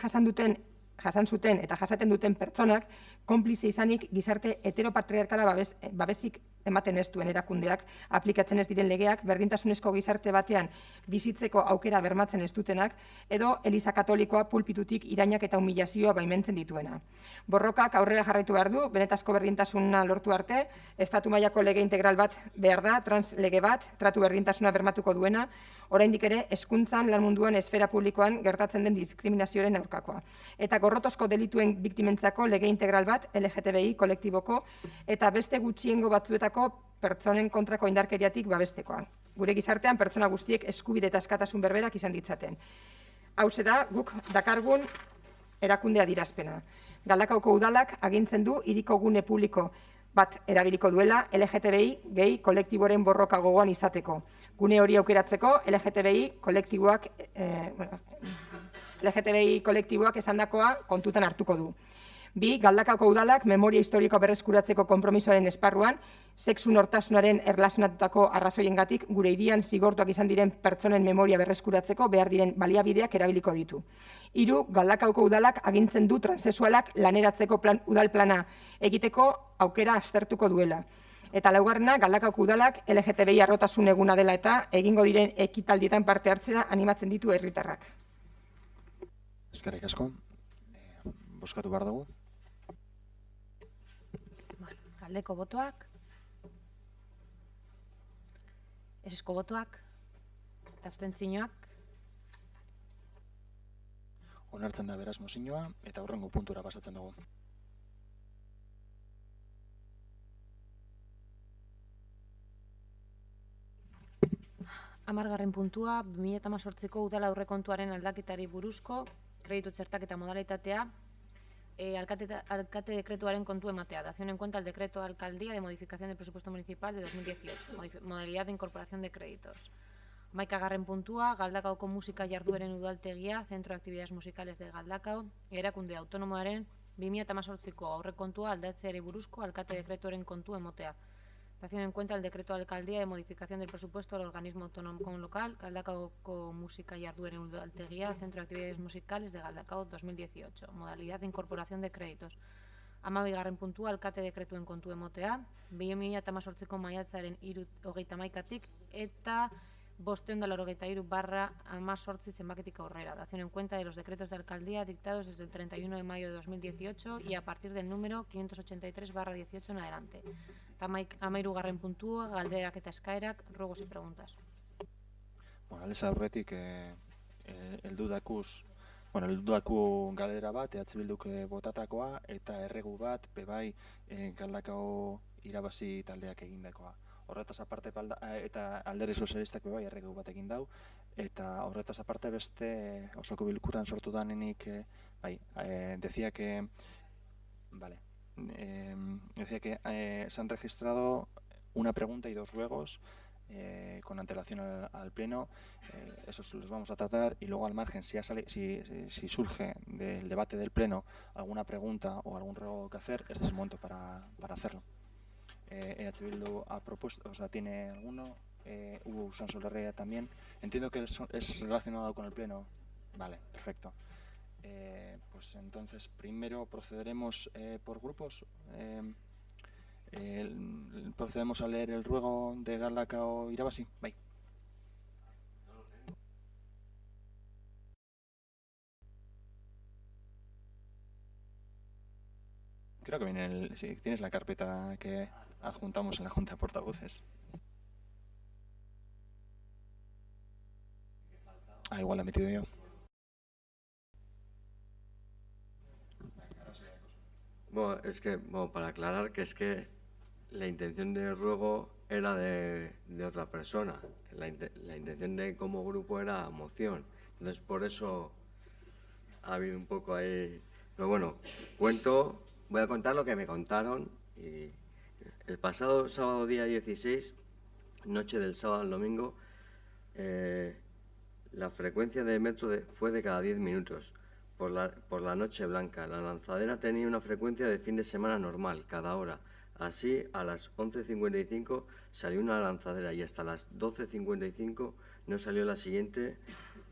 [SPEAKER 6] jasan zuten eta jasaten duten pertsonak konplize izanik gizarte heteropatriarkala babesik ematen ez duen erakundeak, aplikatzen ez diren legeak, berdintasunezko gizarte batean bizitzeko aukera bermatzen ez dutenak, edo Eliza Katolikoa pulpitutik irainak eta humilazioa baimentzen dituena. Borrokak aurrera jarraitu behar du, benetazko berdintasuna lortu arte, estatu mailako lege integral bat behar da, trans lege bat, tratu berdintasuna bermatuko duena, oraindik ere hezkuntzan, lan munduan, esfera publikoan gertatzen den diskriminazioaren aurkakoa. Eta gorrotozko delituen biktimentzako lege integral bat, LGTBI kolektiboko, eta beste gutxiengo batzuetako pertsonen kontrako indarkeriatik babestekoa. Gure gizartean pertsona guztiek eskubide eta askatasun berberak izan ditzaten. Hauxe da, guk dakargun erakunde adierazpena. Galdakaoko udalak agintzen du hiriko gune publiko bat erabiliko duela LGTBI gehi kolektiboren borroka gogoan izateko. Gune hori aukeratzeko LGTBI kolektiboak esandakoa kontutan hartuko du. 2. Galdakaoko udalak memoria historikoa berreskuratzeko konpromisoaren esparruan, sexu nortasunaren erlazionatutako arrazoiengatik gure hirian zigortuak izan diren pertsonen memoria berreskuratzeko behar diren baliabideak erabiliko ditu. 3. Galdakaoko udalak agintzen du transexualak laneratzeko udal plana egiteko aukera aztertuko duela. Eta 4. Galdakaoko udalak LGTBI arrotasun eguna dela eta egingo diren ekitaldietan parte hartzea animatzen ditu herritarrak.
[SPEAKER 1] Eskerrik asko. Bozkatu behar dugu.
[SPEAKER 2] Aldeko botoak, ezezko botoak, eta abstentzioak.
[SPEAKER 1] Onartzen da beraz mozioa eta hurrengo puntura pasatzen dugu.
[SPEAKER 2] Hamargarren puntua, 2018ko udal aurrekontuaren aldaketari buruzko kreditu txertaketa modalitatea, alkate dekretuaren kontu ematea, dación en cuenta el decreto de alcaldía de modificación del presupuesto municipal de 2018, modalidad de incorporación de créditos. 11. puntua, Galdakaoko musika jardueren udaltegia, Centro de Actividades Musicales de Galdakao, erakunde autonomoaren 2018ko aurrekontua aldatzeari buruzko alkate dekretuaren kontu emotea. Dación en cuenta el decreto de alcaldía de modificación del presupuesto del organismo autónomo local, Galdakaoko musika jardueren udaltegia, Centro de Actividades Musicales de Galdakao 2018, modalidad de incorporación de créditos. 12. puntua, alkate dekretuen kontu emotea, 2018ko maiatzaren 31tik eta 583/18 zenbaketik aurrera, dación en cuenta de los decretos de alcaldía dictados desde el 31 de mayo de 2018 y a partir del número 583/18 en adelante. 13. puntua, galderak eta eskaerak, ruegos y preguntas.
[SPEAKER 1] Bueno, aldez aurretik heldu daku galdera bat, EH Bilduk botatakoa, eta erregu bat, bebai, Galdakao irabazi taldeak egindakoa. Horretaz aparte, eta Alderdi Sozialistak bebai erregu bat egin dau, eta horretaz aparte beste osoko bilkuran sortu danenik, decía que se han registrado una pregunta y 2 ruegos con antelación al Pleno. Esos los vamos a tratar y luego al margen, si surge del debate del Pleno alguna pregunta o algún ruego que hacer, este es el momento para hacerlo. EH Bildu ha propuesto, tiene alguno, Hugo Usanso Larrea también. Entiendo que es relacionado con el Pleno. Vale, perfecto. Pues entonces primero procederemos por grupos. Procedemos a leer el ruego de Galdakao Irabazi. Bai. Creo que viene si tienes la carpeta que adjuntamos en la Junta de Portavoces. Igual la he metido yo.
[SPEAKER 3] Bueno, para aclarar que es que la intención del ruego era de otra persona. La intención de como grupo era moción. Entonces, por eso ha habido un poco ahí. Pero bueno, voy a contar lo que me contaron. Y el pasado sábado día 16, noche del sábado al domingo, la frecuencia de metro fue de cada 10 minutos. Por la noche blanca. La lanzadera tenía una frecuencia de fin de semana normal, cada hora. Así, a las 11:55 salió una lanzadera y hasta las 12:55 no salió la siguiente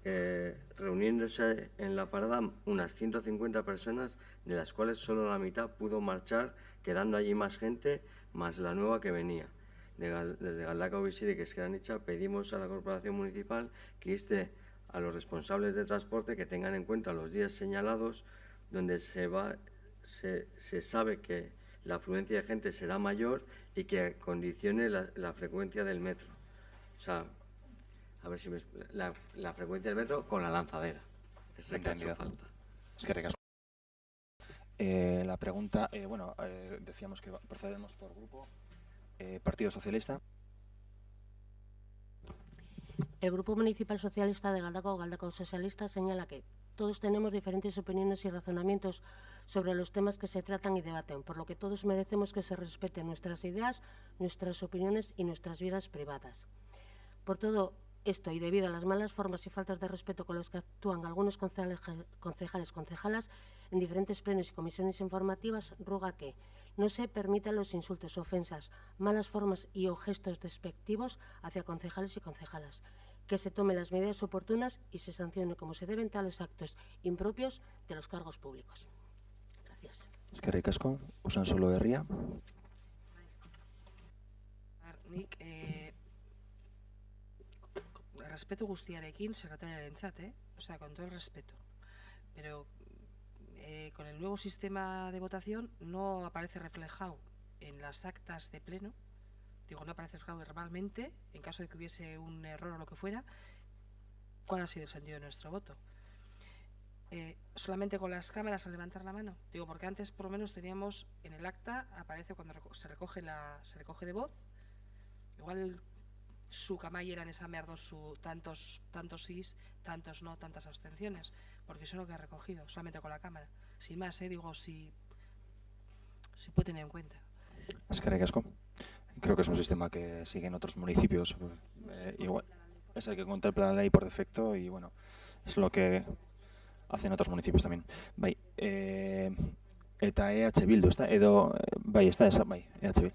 [SPEAKER 3] reuniéndose en la parada unas 150 personas, de las cuales solo la mitad pudo marchar, quedando allí más gente, más la nueva que venía. Desde Galdakao Bizirik que Ezker Anitza pedimos a la Corporación Municipal que inste a los responsables de transporte que tengan en cuenta los días señalados donde se sabe que la afluencia de gente será mayor y que condicione la frecuencia del metro. O sea, a ver si la frecuencia del metro con la lanzadera. Es lo que ha hecho falta.
[SPEAKER 1] Eskerrik asko. La pregunta, decíamos que procedemos por grupo. Partido Socialista.
[SPEAKER 7] El Grupo Municipal Socialista de Galdakao Socialista, señala que todos tenemos diferentes opiniones y razonamientos sobre los temas que se tratan y debaten, por lo que todos merecemos que se respeten nuestras ideas, nuestras opiniones y nuestras vidas privadas. Por todo esto y debido a las malas formas y faltas de respeto con los que actúan algunos concejalas en diferentes plenos y comisiones informativas, ruega que no se permitan los insultos, ofensas, malas formas y o gestos despectivos hacia concejales y concejalas, que se tomen las medidas oportunas y se sancione como se deben tales actos impropios de los cargos públicos. Gracias.
[SPEAKER 1] Eskerrik asko. Usansolo Herria.
[SPEAKER 8] Nik respeto guztiarekin sekretariarentzat, o sea, con todo el respeto. Pero con el nuevo sistema de votación no aparece reflejado en las actas de pleno, digo, no aparece reflejado verbalmente, en caso de que hubiese un error o lo que fuera, cuál ha sido el sentido de nuestro voto. Solamente con las cámaras al levantar la mano, digo, porque antes por lo menos teníamos en el acta, aparece cuando se recoge de voz, igual su eran esa merda, tantos sís, tantos no, tantas abstenciones, porque eso es lo que ha recogido, solamente con la cámara. Sin más, digo, si puede tener en cuenta.
[SPEAKER 1] Eskerrik asko. Creo que es un sistema que sigue en otros municipios. Igual, es el que contempla la ley por defecto y bueno, es lo que hacen otros municipios también. Bai, eta EH Bildu, ezta? Edo, bai, ezta, bai, EH Bildu.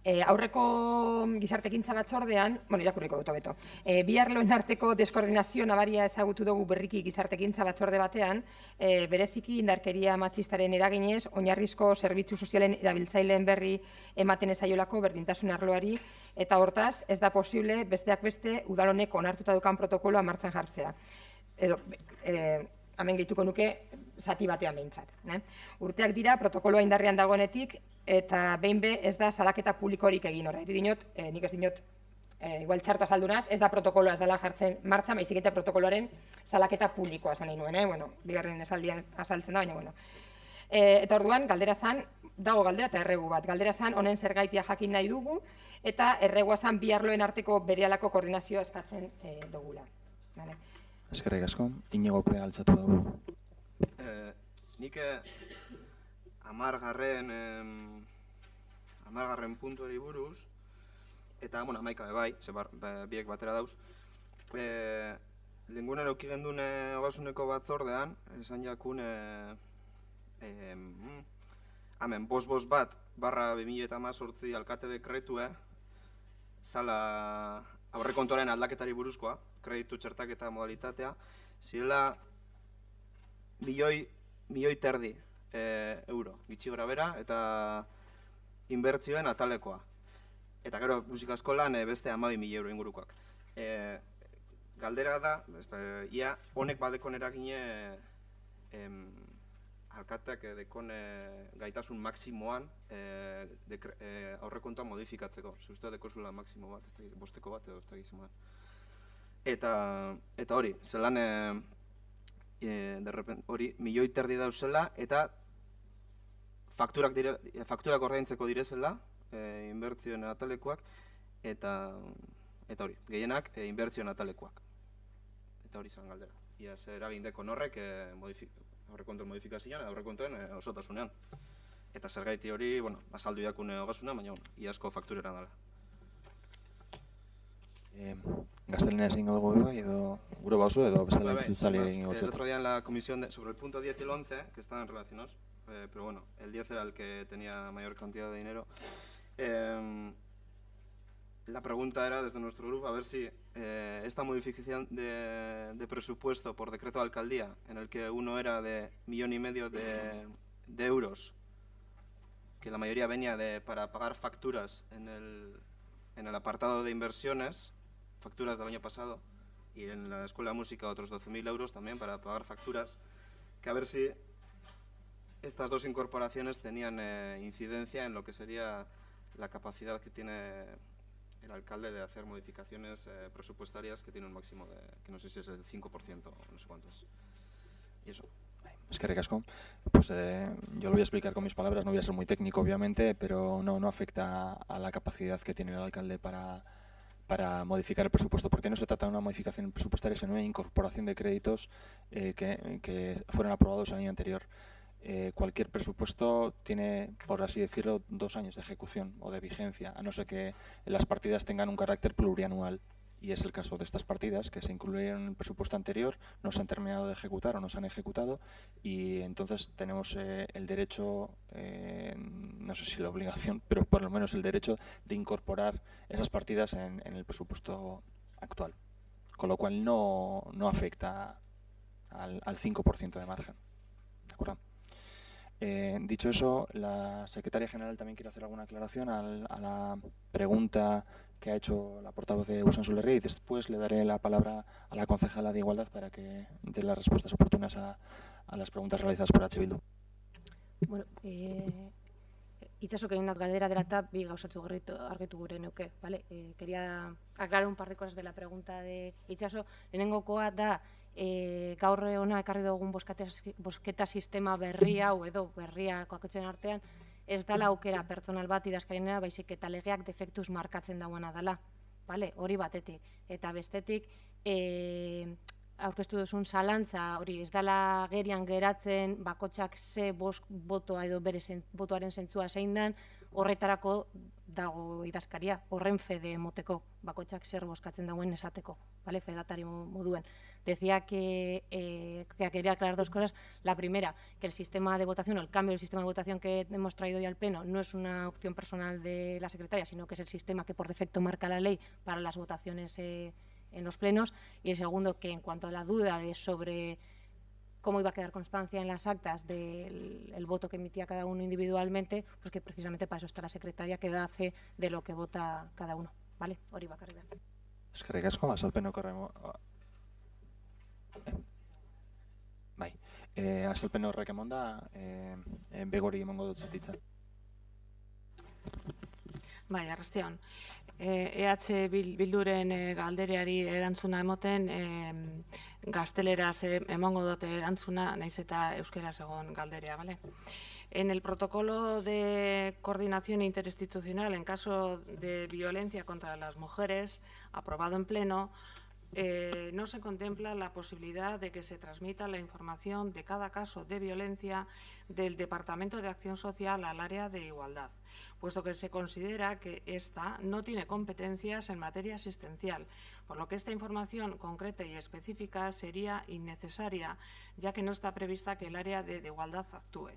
[SPEAKER 6] Aurreko gizarte ekintza batzordean, irakurriko dut hobeto, bi arloen arteko deskoordinazio nabaria ezagutu dugu berriki gizarte ekintza batzorde batean, bereziki indarkeria matxistaren eraginez, oinarrizko zerbitzu sozialen erabiltzaileen berri ematen ezaiolako berdintasun arloari, eta hortaz, ez da posible besteak beste udalonek onartuta dukan protokoloa martxan jartzea. Edo, hemen gehituko nuke, zati batean behintzat. Urteak dira, protokoloa indarrean dagoenetik, eta behin ez da salaketa publikorik egin horretik dinot, nik ez dinot, igual txarto azaldunaz, ez da protokoloa ez dela jartzen martxan, baizik eta protokoloaren salaketa publikoa esan nahi nuen, bigarren esaldian azaltzen da, baina, eta orduan, galdera zan, dago galdera eta erregu bat. Galdera zan, honen zergaitia jakin nahi dugu, eta erregua zan bi arloen arteko berehalako koordinazioa eskatzen dugula.
[SPEAKER 1] Eskerrik asko, Inigo Pea altzatu dugu.
[SPEAKER 9] Nik hamargarren puntuari buruz, eta, amaika bai, biek batera dauz, lengunen auki gendun ogasuneko batzordean, esan jakun, hemen, bos bat, /2018 alkate dekretue, zala aurrekontuaren aldaketari buruzkoa, kreditu txertaketa modalitatea, zirela milioi terdi euro, gitxi gora bera, eta inbertzioen atalekoa. Eta gero musika eskolan beste 12.000 euro ingurukoak. Galdera da, ia honek badekon eragine alkateak dekon gaitasun maksimoan aurrekontua modifikatzeko. Zuztua dekozula maksimo bat, bosteko bat edo ez da gizimoan. Eta hori, zelan hori milioi terdi dauzela eta fakturak ordaintzeko direzela, inbertzioen atalekoak, eta hori, gehienak inbertzioen atalekoak. Eta hori zan galdera. Ia zer eragindeko norrek aurrekontuen modifikazioan, aurrekontuen osotasunean. Eta zergaiti hori, azaldu jakune ogasuna, baina iazko fakturera dela.
[SPEAKER 1] Gaztelena egingo dugu bai, edo gure bauzu, edo bestela entzutzali egingo
[SPEAKER 9] El otro día en la comisión sobre el punto 10 y el 11, que estaban relacionados, pero bueno, el 10 era el que tenía mayor cantidad de dinero, la pregunta era desde nuestro grupo a ver si esta modificación de presupuesto por decreto de alcaldía, en el que uno era de 1,5 millón de euros, que la mayoría venía para pagar facturas en el apartado de inversiones, facturas del año pasado, y en la Escuela de Música otros 12.000 euros también para pagar facturas, que a ver si estas dos incorporaciones tenían incidencia en lo que sería la capacidad que tiene el alcalde de hacer modificaciones presupuestarias que tiene un máximo de, que no sé si es el 5% o no sé cuánto es. Y eso.
[SPEAKER 1] Es que recasco. Pues yo lo voy a explicar con mis palabras, no voy a ser muy técnico obviamente, pero no afecta a la capacidad que tiene el alcalde para modificar el presupuesto, porque no se trata de una modificación presupuestaria, sino una incorporación de créditos que fueron aprobados el año anterior. Cualquier presupuesto tiene, por así decirlo, 2 años de ejecución o de vigencia, a no ser que las partidas tengan un carácter plurianual. Y es el caso de estas partidas que se incluyeron en el presupuesto anterior, no se han terminado de ejecutar o no se han ejecutado, y entonces tenemos el derecho, no sé si la obligación, pero por lo menos el derecho de incorporar esas partidas en el presupuesto actual. Con lo cual no afecta al 5% de margen. ¿De acuerdo? Dicho eso, la secretaria general también quiere hacer alguna aclaración a la pregunta que ha hecho la portavoz de Usan Solerría, y después le daré la palabra a la concejala de Igualdad para que dé las respuestas oportunas a las preguntas realizadas por H. Bildu.
[SPEAKER 2] Bueno, itxasok egin dut galdera dela eta bi gauzatzu argitu gure neuke, vale? Quería aclarar un par de cosas de la pregunta de Itxaso. Lehenengokoa da, gaur hona ekarri dugun bosketa sistema berria, edo berria koakotxen artean, ez dala aukera pertsonal bat idazkarinera, baizik eta legeak defektuz markatzen dauena dela, vale? Hori batetik. Eta bestetik, aurkeztu duzun zalantza, hori ez dela gerian geratzen, bakotxak ze botoa edo bere botoaren zentzua zein den, horretarako dago idazkaria, horren fede emoteko, bakotxak zer bozkatzen dagoen esateko, vale? Fedatari moduen. Decía que quería aclarar 2 cosas. La primera, que el sistema de votación o el cambio del sistema de votación que hemos traído hoy al Pleno no es una opción personal de la secretaria, sino que es el sistema que por defecto marca la ley para las votaciones en los plenos. Y el segundo, que en cuanto a la duda sobre cómo iba a quedar constancia en las actas del voto que emitía cada uno individualmente, pues que precisamente para eso está la secretaria, que da fe de lo que vota cada uno, ¿vale? Hori bakarrik da.
[SPEAKER 1] Eskerrik asko, azalpenok bai, azalpen horrek emonda, begori emongo dut zititza.
[SPEAKER 10] Bai, arrastion. EH Bilduren galdereari erantzuna emoten, gazteleraz emongo dut erantzuna, naiz eta euskeraz egon galderea, ¿vale? En el protocolo de coordinación interinstitucional en caso de violencia contra las mujeres, aprobado en pleno, no se contempla la posibilidad de que se transmita la información de cada caso de violencia del Departamento de Acción Social al área de Igualdad, puesto que se considera que ésta no tiene competencias en materia asistencial, por lo que esta información concreta y específica sería innecesaria, ya que no está prevista que el área de Igualdad actúe.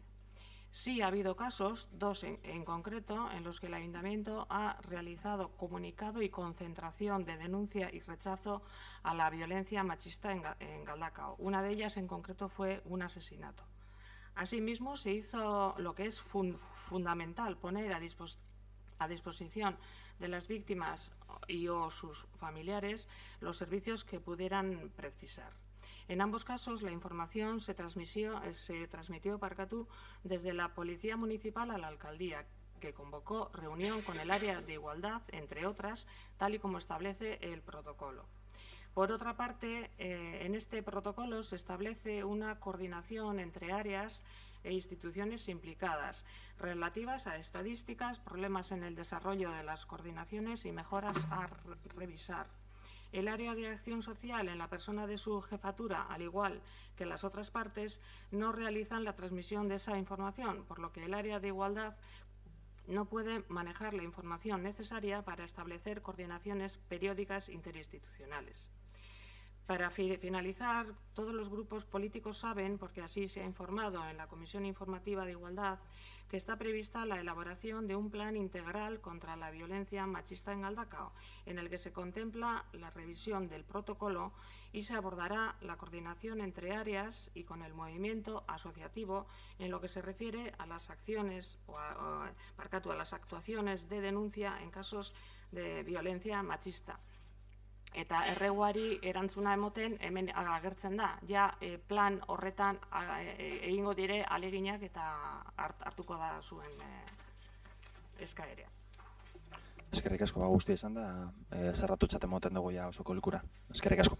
[SPEAKER 10] Sí ha habido casos, 2 en concreto, en los que el Ayuntamiento ha realizado comunicado y concentración de denuncia y rechazo a la violencia machista en Galdakao. Una de ellas en concreto fue un asesinato. Asimismo, se hizo lo que es fundamental, poner a disposición de las víctimas o sus familiares los servicios que pudieran precisar. En ambos casos, la información se transmitió desde la Policía Municipal a la Alcaldía, que convocó reunión con el área de Igualdad, entre otras, tal y como establece el protocolo. Por otra parte, en este protocolo se establece una coordinación entre áreas e instituciones implicadas, relativas a estadísticas, problemas en el desarrollo de las coordinaciones y mejoras a revisar. El área de acción social, en la persona de su jefatura, al igual que las otras partes, no realizan la transmisión de esa información, por lo que el área de igualdad no puede manejar la información necesaria para establecer coordinaciones periódicas interinstitucionales. Para finalizar, todos los grupos políticos saben, porque así se ha informado en la Comisión Informativa de Igualdad, que está prevista la elaboración de un plan integral contra la violencia machista en Galdakao, en el que se contempla la revisión del protocolo y se abordará la coordinación entre áreas y con el movimiento asociativo en lo que se refiere a las acciones a las actuaciones de denuncia en casos de violencia machista. Eta erreguari erantzuna emoten hemen agertzen da. Ja plan horretan egingo dire aleginak eta hartuko da zuen eskaerea.
[SPEAKER 1] Eskerrik asko, guztia izan da, zerratutzat emoten dugu ja osoko bilkura. Eskerrik asko.